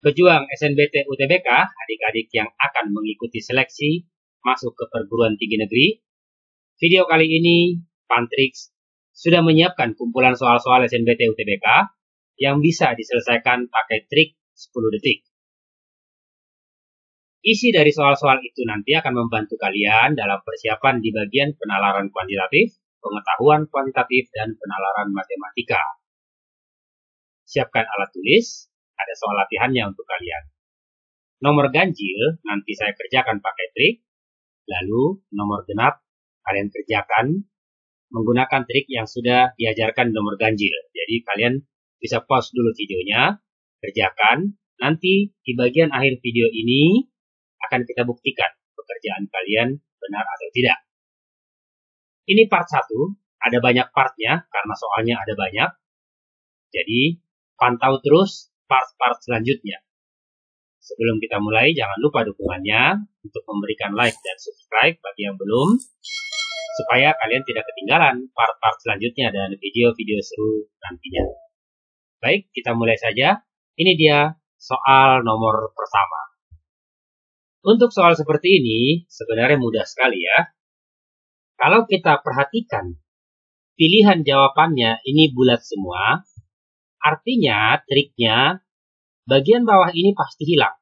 Pejuang SNBT UTBK, adik-adik yang akan mengikuti seleksi masuk ke perguruan tinggi negeri. Video kali ini, Pantrix sudah menyiapkan kumpulan soal-soal SNBT UTBK yang bisa diselesaikan pakai trik 10 detik. Isi dari soal-soal itu nanti akan membantu kalian dalam persiapan di bagian penalaran kuantitatif, pengetahuan kuantitatif, dan penalaran matematika. Siapkan alat tulis, ada soal latihannya untuk kalian. Nomor ganjil nanti saya kerjakan pakai trik, lalu nomor genap kalian kerjakan menggunakan trik yang sudah diajarkan nomor ganjil. Jadi kalian bisa pause dulu videonya, kerjakan. Nanti di bagian akhir video ini akan kita buktikan pekerjaan kalian benar atau tidak. Ini part 1, ada banyak partnya karena soalnya ada banyak. Jadi pantau terus part-part selanjutnya. Sebelum kita mulai, jangan lupa dukungannya untuk memberikan like dan subscribe bagi yang belum, supaya kalian tidak ketinggalan part-part selanjutnya dan video-video seru nantinya. Baik, kita mulai saja. Ini dia soal nomor pertama. Untuk soal seperti ini, sebenarnya mudah sekali ya. Kalau kita perhatikan, pilihan jawabannya ini bulat semua, artinya triknya bagian bawah ini pasti hilang.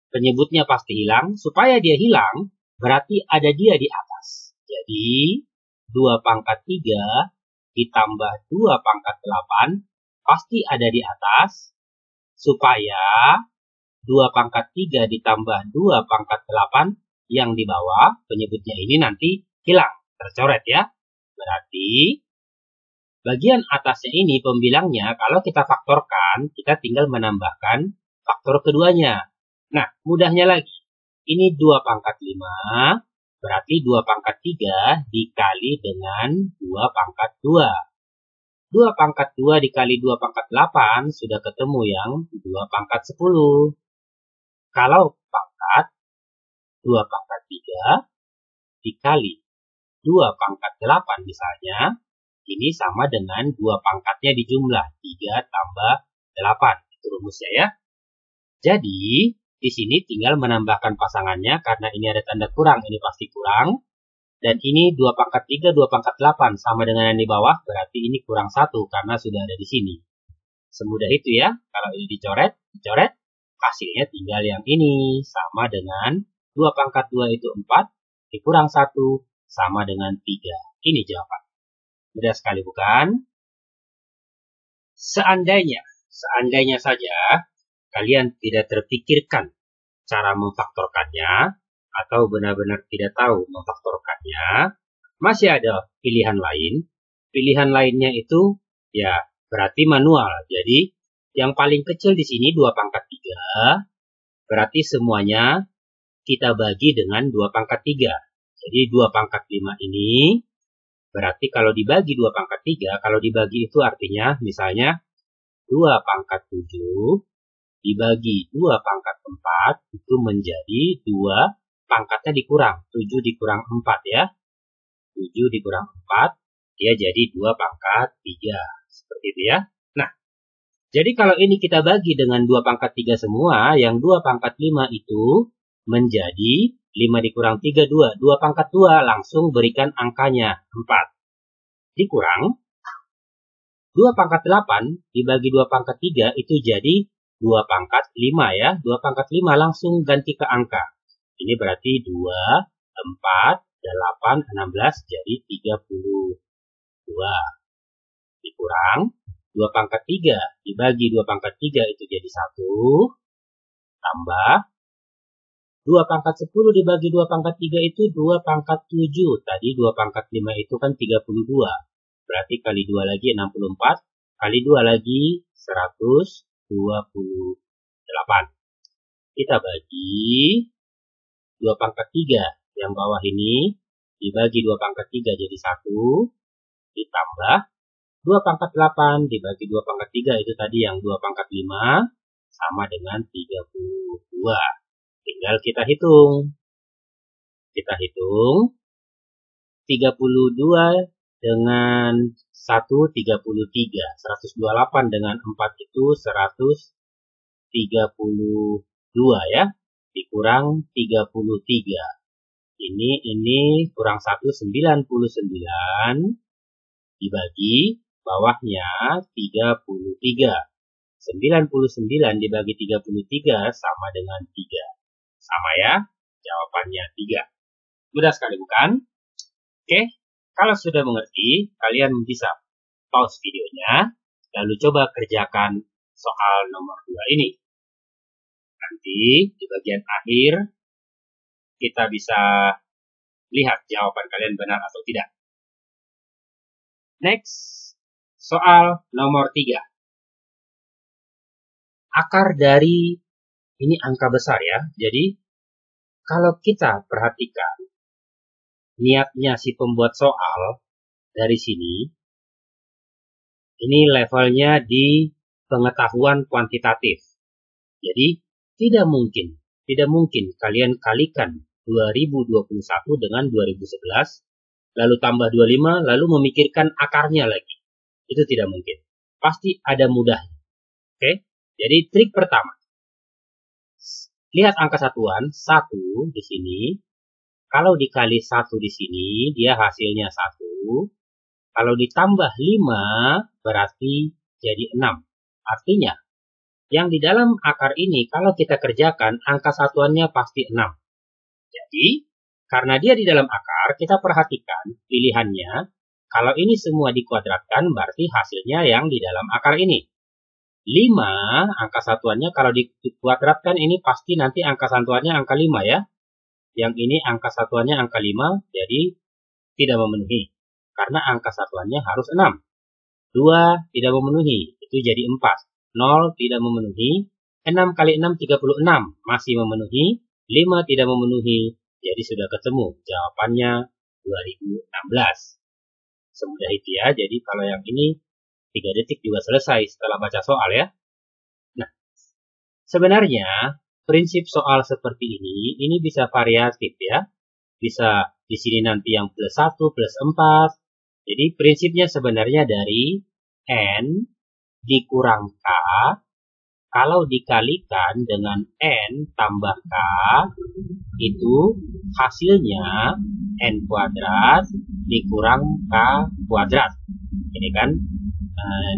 Penyebutnya pasti hilang. Supaya dia hilang, berarti ada dia di atas. Jadi, 2 pangkat 3 ditambah 2 pangkat 8 pasti ada di atas. Supaya 2 pangkat 3 ditambah 2 pangkat 8 yang di bawah, penyebutnya ini nanti hilang, tercoret ya. Berarti bagian atasnya ini pembilangnya, kalau kita faktorkan, kita tinggal menambahkan faktor keduanya. Nah, mudahnya lagi. Ini 2 pangkat 5, berarti 2 pangkat 3 dikali dengan 2 pangkat 2. 2 pangkat 2 dikali 2 pangkat 8, sudah ketemu yang 2 pangkat 10. Kalau pangkat, 2 pangkat 3 dikali 2 pangkat 8 misalnya, ini sama dengan 2 pangkatnya dijumlah, 3 tambah 8. Itu rumusnya ya. Jadi, di sini tinggal menambahkan pasangannya, karena ini ada tanda kurang, ini pasti kurang. Dan ini 2 pangkat 3, 2 pangkat 8, sama dengan yang di bawah, berarti ini kurang 1, karena sudah ada di sini. Semudah itu ya, kalau ini dicoret, hasilnya tinggal yang ini, sama dengan 2 pangkat 2 itu 4, dikurang 1, sama dengan 3. Ini jawaban. Mudah sekali bukan? Seandainya saja kalian tidak terpikirkan cara memfaktorkannya, atau benar-benar tidak tahu memfaktorkannya, masih ada pilihan lain. Pilihan lainnya itu ya berarti manual. Jadi yang paling kecil di sini 2 pangkat 3, berarti semuanya kita bagi dengan 2 pangkat 3. Jadi 2 pangkat 5 ini, berarti kalau dibagi 2 pangkat 3, kalau dibagi itu artinya misalnya 2 pangkat 7 dibagi 2 pangkat 4, itu menjadi 2 pangkatnya dikurang. 7 dikurang 4 ya. 7 dikurang 4, dia jadi 2 pangkat 3. Seperti itu ya. Nah, jadi kalau ini kita bagi dengan 2 pangkat 3 semua, yang 2 pangkat 5 itu menjadi 5 dikurang 3, 2. 2 pangkat 2, langsung berikan angkanya 4. Dikurang 2 pangkat 8 dibagi 2 pangkat 3 itu jadi 2 pangkat 5 ya. 2 pangkat 5 langsung ganti ke angka. Ini berarti 2, 4, 8, 16 jadi 32. Dikurang 2 pangkat 3 dibagi 2 pangkat 3 itu jadi 1. Tambah 2 pangkat 10 dibagi 2 pangkat 3 itu 2 pangkat 7. Tadi 2 pangkat 5 itu kan 32. Berarti kali 2 lagi 64. Kali 2 lagi 128. Kita bagi 2 pangkat 3. Yang bawah ini dibagi 2 pangkat 3 jadi 1. Ditambah 2 pangkat 8 dibagi 2 pangkat 3 itu tadi yang 2 pangkat 5 sama dengan 32. Tinggal kita hitung. 32 dengan 1, 33. 128 dengan 4 itu 32 ya, dikurang 33. Ini kurang 1, 99, dibagi bawahnya 33. 99 dibagi 33 sama dengan 3. Sama ya, jawabannya 3. Mudah sekali bukan? Oke, kalau sudah mengerti, kalian bisa pause videonya, lalu coba kerjakan soal nomor 2 ini. Nanti di bagian akhir, kita bisa lihat jawaban kalian benar atau tidak. Next, soal nomor 3. Akar dari, ini angka besar ya, jadi kalau kita perhatikan niatnya si pembuat soal dari sini, ini levelnya di pengetahuan kuantitatif. Jadi tidak mungkin kalian kalikan 2021 dengan 2011, lalu tambah 25, lalu memikirkan akarnya lagi. Itu tidak mungkin. Pasti ada mudahnya. Oke? Jadi trik pertama. Lihat angka satuan, 1 di sini. Kalau dikali 1 di sini, dia hasilnya 1. Kalau ditambah 5, berarti jadi 6. Artinya, yang di dalam akar ini, kalau kita kerjakan, angka satuannya pasti 6. Jadi, karena dia di dalam akar, kita perhatikan pilihannya. Kalau ini semua dikuadratkan, berarti hasilnya yang di dalam akar ini. 5, angka satuannya kalau dikuadratkan ini pasti nanti angka satuannya angka 5 ya. Yang ini angka satuannya angka 5, jadi tidak memenuhi. Karena angka satuannya harus 6. 2 tidak memenuhi, itu jadi 4. 0 tidak memenuhi. 6 kali 6, 36, masih memenuhi. 5 tidak memenuhi, jadi sudah ketemu. Jawabannya 2016. Semudah itu ya, jadi kalau yang ini 3 detik juga selesai setelah baca soal ya. Nah, sebenarnya prinsip soal seperti ini bisa variatif ya. Bisa di sini nanti yang plus 1, plus 4. Jadi prinsipnya sebenarnya dari N dikurang K, kalau dikalikan dengan N tambah K, itu hasilnya N kuadrat dikurang K kuadrat. Ini kan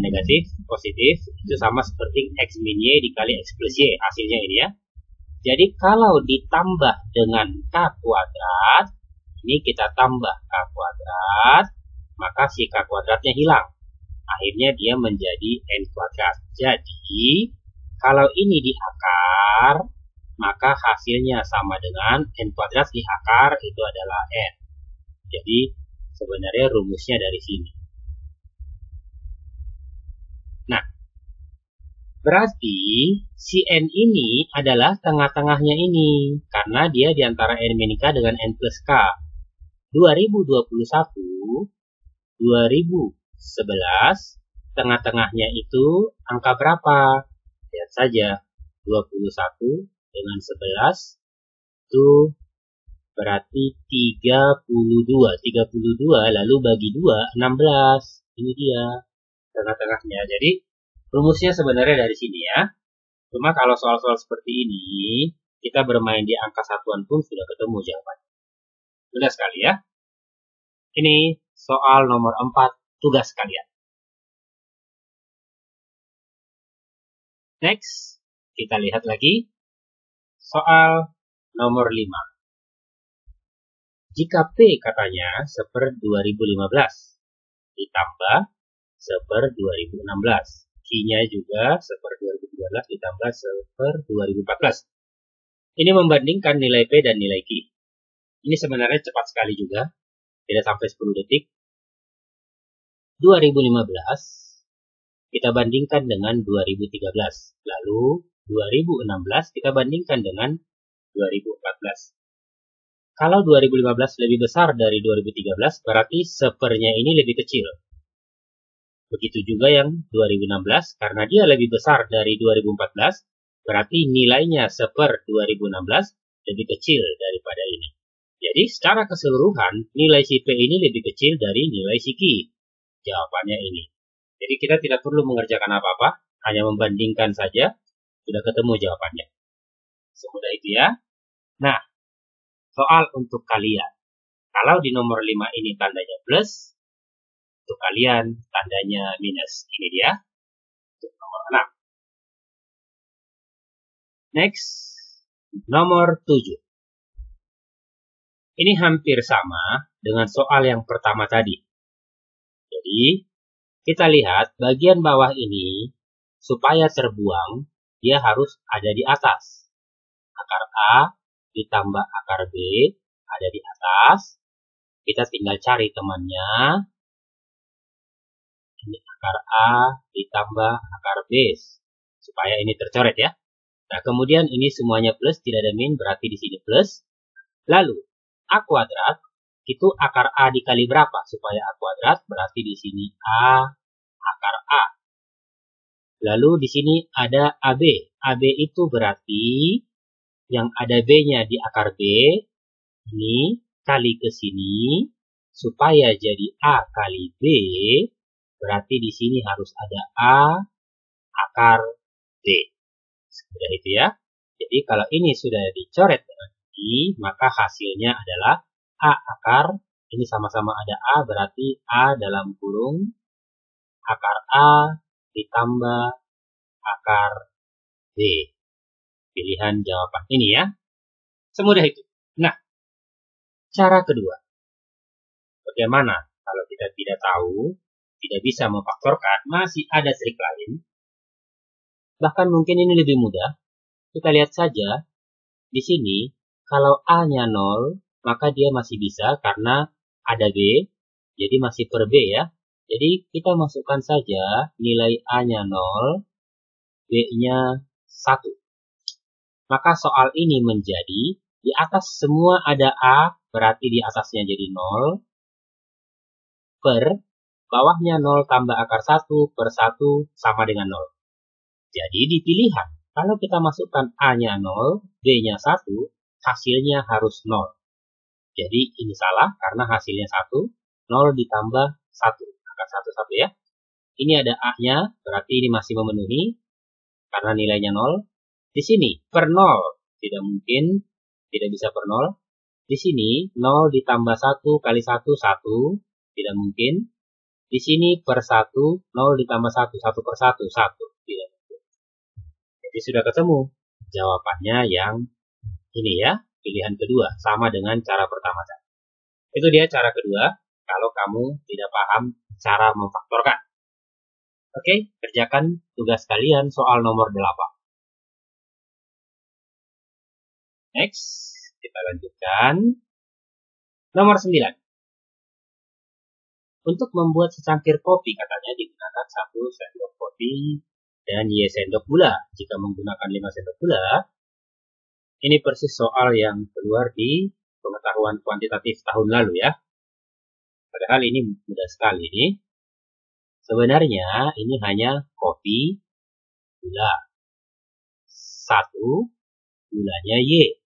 negatif, positif, itu sama seperti X min Y dikali X plus Y, hasilnya ini ya. Jadi kalau ditambah dengan K kuadrat, ini kita tambah K kuadrat, maka si K kuadratnya hilang. Akhirnya dia menjadi N kuadrat. Jadi, kalau ini di akar, maka hasilnya sama dengan N kuadrat di akar, itu adalah N. Jadi, sebenarnya rumusnya dari sini. Nah, berarti si N ini adalah tengah-tengahnya ini, karena dia diantara N min K dengan N plus K. 2021, 2011, tengah-tengahnya itu angka berapa? Lihat saja, 21 dengan 11, itu berarti 32. 32 lalu bagi 2, 16. Ini dia tengah-tengahnya. Jadi rumusnya sebenarnya dari sini ya. Cuma kalau soal-soal seperti ini, kita bermain di angka satuan pun sudah ketemu jawabannya. Mudah sekali ya. Ini soal nomor 4 tugas kalian. Next, kita lihat lagi soal nomor 5. Jika P katanya 1/2015 ditambah 1/2016. Q-nya juga 1/2013 ditambah 1/2014. Ini membandingkan nilai P dan nilai Q. Ini sebenarnya cepat sekali juga. Tidak sampai 10 detik. 2015 kita bandingkan dengan 2013. Lalu 2016 kita bandingkan dengan 2014. Kalau 2015 lebih besar dari 2013, berarti sepernya ini lebih kecil. Begitu juga yang 2016, karena dia lebih besar dari 2014, berarti nilainya 1/2016 lebih kecil daripada ini. Jadi secara keseluruhan, nilai si P ini lebih kecil dari nilai si Q. Jawabannya ini. Jadi kita tidak perlu mengerjakan apa-apa, hanya membandingkan saja. Sudah ketemu jawabannya. Semudah itu ya. Nah, soal untuk kalian. Kalau di nomor 5 ini tandanya plus, untuk kalian tandanya minus. Ini dia. Untuk nomor 6. Next, nomor 7. Ini hampir sama dengan soal yang pertama tadi. Jadi, kita lihat bagian bawah ini, supaya terbuang, dia harus ada di atas. Akar A ditambah akar B ada di atas. Kita tinggal cari temannya. Ini akar A ditambah akar B. Supaya ini tercoret ya. Nah, kemudian ini semuanya plus, tidak ada min, berarti di sini plus. Lalu, A kuadrat, itu akar A dikali berapa? Supaya A kuadrat, berarti di sini A akar A. Lalu di sini ada AB. AB itu berarti yang ada B-nya di akar B, ini kali ke sini, supaya jadi A kali B, berarti di sini harus ada A akar D. Sudah itu ya. Jadi kalau ini sudah dicoret dengan I, maka hasilnya adalah A akar, ini sama-sama ada A, berarti A dalam kurung, akar A ditambah akar D. Pilihan jawaban ini ya. Semudah itu. Nah, cara kedua. Bagaimana kalau kita tidak tahu, tidak bisa memfaktorkan, masih ada trik lain. Bahkan mungkin ini lebih mudah. Kita lihat saja, di sini, kalau A-nya 0, maka dia masih bisa karena ada B, jadi masih per B ya. Jadi kita masukkan saja nilai A-nya 0, B-nya 1. Maka soal ini menjadi, di atas semua ada A, berarti di atasnya jadi 0, per bawahnya 0 tambah akar 1 per 1 sama dengan 0. Jadi di pilihan, kalau kita masukkan A-nya 0, B-nya 1, hasilnya harus 0. Jadi ini salah karena hasilnya 1, 0 ditambah 1, akar 1 ya. Ini ada A-nya, berarti ini masih memenuhi, karena nilainya 0. Di sini, per 0, tidak mungkin, tidak bisa per 0. Di sini, 0 ditambah 1 kali 1, 1, tidak mungkin. Di sini, per 1, 0 ditambah 1, 1 per 1, 1, tidak mungkin. Jadi sudah ketemu jawabannya yang ini ya, pilihan kedua, sama dengan cara pertama tadi. Itu dia cara kedua, kalau kamu tidak paham cara memfaktorkan. Oke, kerjakan tugas kalian soal nomor 8. Next, kita lanjutkan. Nomor 9. Untuk membuat secangkir kopi, katanya digunakan 1 sendok kopi dan Y sendok gula. Jika menggunakan 5 sendok gula, ini persis soal yang keluar di pengetahuan kuantitatif tahun lalu ya. Padahal ini mudah sekali nih. Sebenarnya ini hanya kopi, gula. 1, gulanya Y.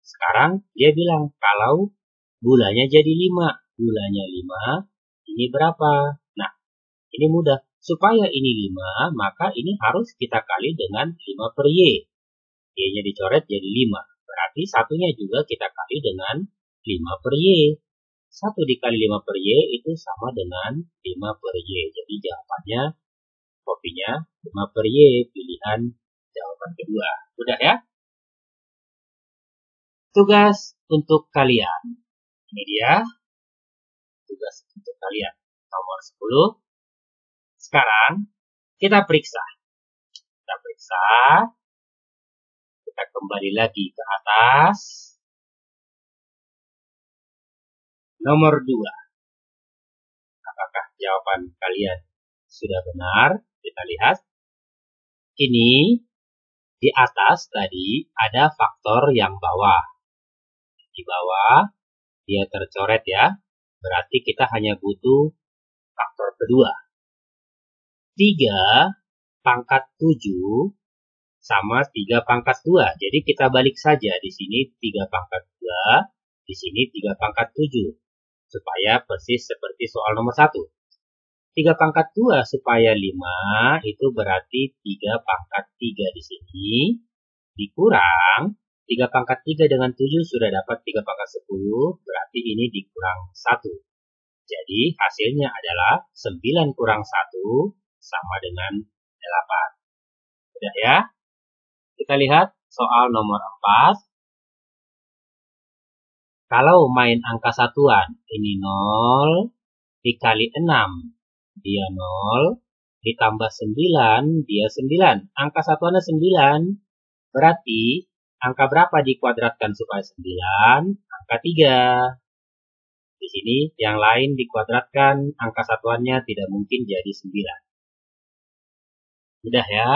Sekarang dia bilang kalau gulanya jadi 5, gulanya 5, ini berapa? Nah, ini mudah. Supaya ini 5, maka ini harus kita kali dengan 5 per Y. Y-nya dicoret jadi 5. Berarti satunya juga kita kali dengan 5 per Y. 1 dikali 5 per Y itu sama dengan 5 per Y. Jadi jawabannya, kopinya 5 per Y, pilihan jawaban kedua. Mudah ya? Tugas untuk kalian. Ini dia. Tugas untuk kalian. Nomor 10. Sekarang kita periksa. Kita kembali lagi ke atas. Nomor 2. Apakah jawaban kalian sudah benar? Kita lihat. Ini di atas tadi ada faktor yang bawah. Di bawah dia tercoret ya. Berarti kita hanya butuh faktor kedua. 3 pangkat 7 sama 3 pangkat 2. Jadi kita balik saja. Di sini 3 pangkat 2, di sini 3 pangkat 7. Supaya persis seperti soal nomor 1. 3 pangkat 2 supaya 5 itu berarti 3 pangkat 3 di sini. Dikurang 3 pangkat 3 dengan 7 sudah dapat 3 pangkat 10. Berarti ini dikurang 1. Jadi hasilnya adalah 9 kurang 1 sama dengan 8. Sudah ya? Kita lihat soal nomor 4. Kalau main angka satuan, ini 0 dikali 6. Dia 0, ditambah 9, dia 9. Angka satuannya 9, berarti angka berapa dikuadratkan supaya 9? Angka 3. Di sini yang lain dikuadratkan, angka satuannya tidak mungkin jadi 9. Sudah ya?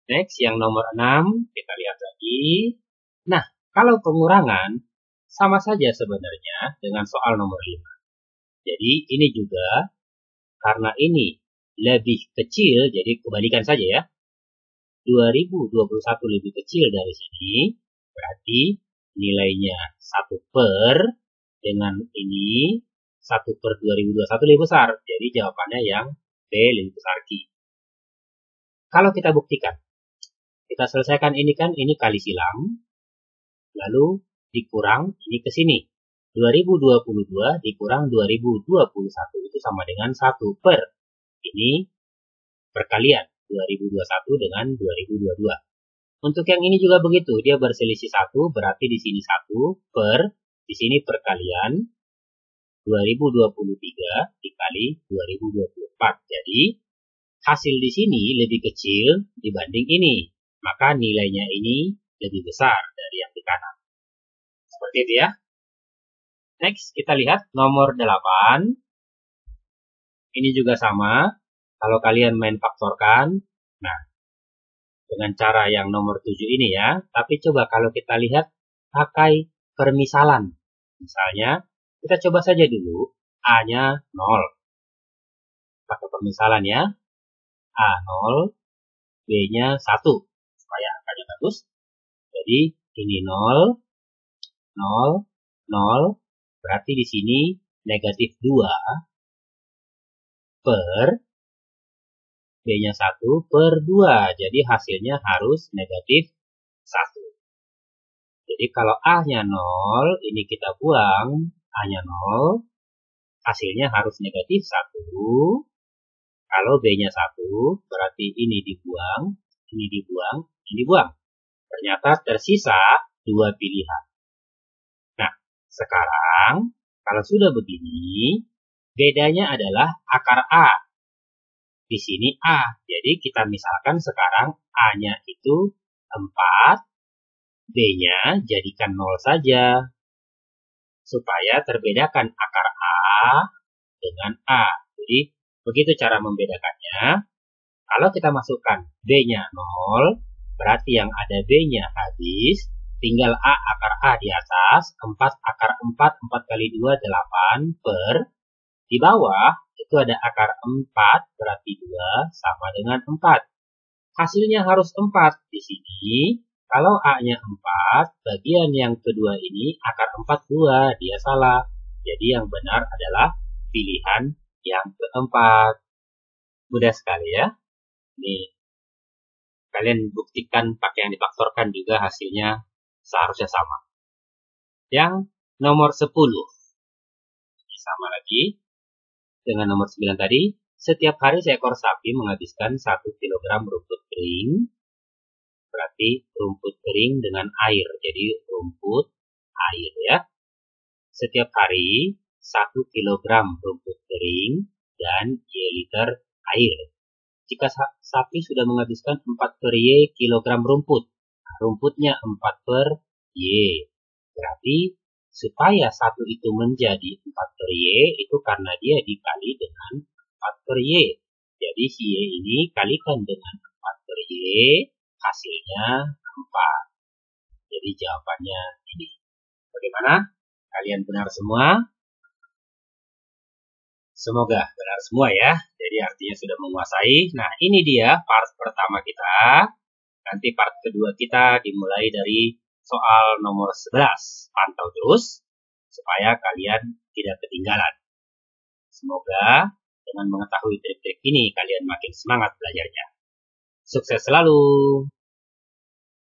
Next, yang nomor 6, kita lihat lagi. Nah, kalau pengurangan, sama saja sebenarnya dengan soal nomor 5. Jadi ini juga karena ini lebih kecil, jadi kebalikan saja ya. 2021 lebih kecil dari sini, berarti nilainya 1 per, dengan ini 1 per 2021 lebih besar. Jadi jawabannya yang B lebih besar Q. Kalau kita buktikan, kita selesaikan ini kan, ini kali silang, lalu dikurang ini ke sini. 2022 dikurang 2021 itu sama dengan 1 per. Ini perkalian 2021 dengan 2022. Untuk yang ini juga begitu, dia berselisih 1, berarti di sini 1 per, di sini perkalian 2023 dikali 2024. Jadi hasil di sini lebih kecil dibanding ini, maka nilainya ini lebih besar dari yang di kanan. Seperti itu ya. Next, kita lihat nomor 8. Ini juga sama. Kalau kalian main faktorkan, nah, dengan cara yang nomor 7 ini ya. Tapi coba kalau kita lihat pakai permisalan. Misalnya, kita coba saja dulu A-nya 0. Pakai permisalan ya. A 0, B-nya 1. Supaya angkanya bagus. Jadi, ini 0, 0, 0. Berarti di sini negatif 2 per B-nya 1 per 2. Jadi hasilnya harus negatif 1. Jadi kalau A-nya 0, ini kita buang. A-nya 0, hasilnya harus negatif 1. Kalau B-nya 1, berarti ini dibuang, ini dibuang, ini dibuang. Ternyata tersisa 2 pilihan. Nah, sekarang kalau sudah begini, bedanya adalah akar A. Di sini A. Jadi kita misalkan sekarang A-nya itu 4, B-nya jadikan 0 saja. Supaya terbedakan akar A dengan A. Jadi begitu cara membedakannya. Kalau kita masukkan B-nya 0, berarti yang ada B-nya habis. Tinggal A akar A di atas, 4 akar 4, 4 kali 2, 8 per. Di bawah itu ada akar 4, berarti 2 sama dengan 4. Hasilnya harus 4 di sini. Kalau A-nya 4, bagian yang kedua ini akar 4 2, dia salah. Jadi yang benar adalah pilihan yang keempat. Mudah sekali ya. Nih, kalian buktikan pakai yang difaktorkan juga hasilnya seharusnya sama. Yang nomor 10. Sama lagi dengan nomor 9 tadi. Setiap hari seekor sapi menghabiskan 1 kg rumput kering. Berarti rumput kering dengan air. Jadi rumput air ya. Setiap hari 1 kg rumput kering dan Y liter air. Jika sapi sudah menghabiskan 4 per Y kilogram rumput. Nah, rumputnya 4 per Y. Berarti supaya 1 itu menjadi 4 per Y itu karena dia dikali dengan 4 per Y. Jadi si Y ini kalikan dengan 4 per Y. Hasilnya 4. Jadi jawabannya ini. Bagaimana? Kalian benar semua? Semoga benar semua ya. Jadi artinya sudah menguasai. Nah ini dia part pertama kita. Nanti part kedua kita dimulai dari soal nomor 11. Pantau terus supaya kalian tidak ketinggalan. Semoga Dengan mengetahui trik-trik ini, kalian makin semangat belajarnya. Sukses selalu!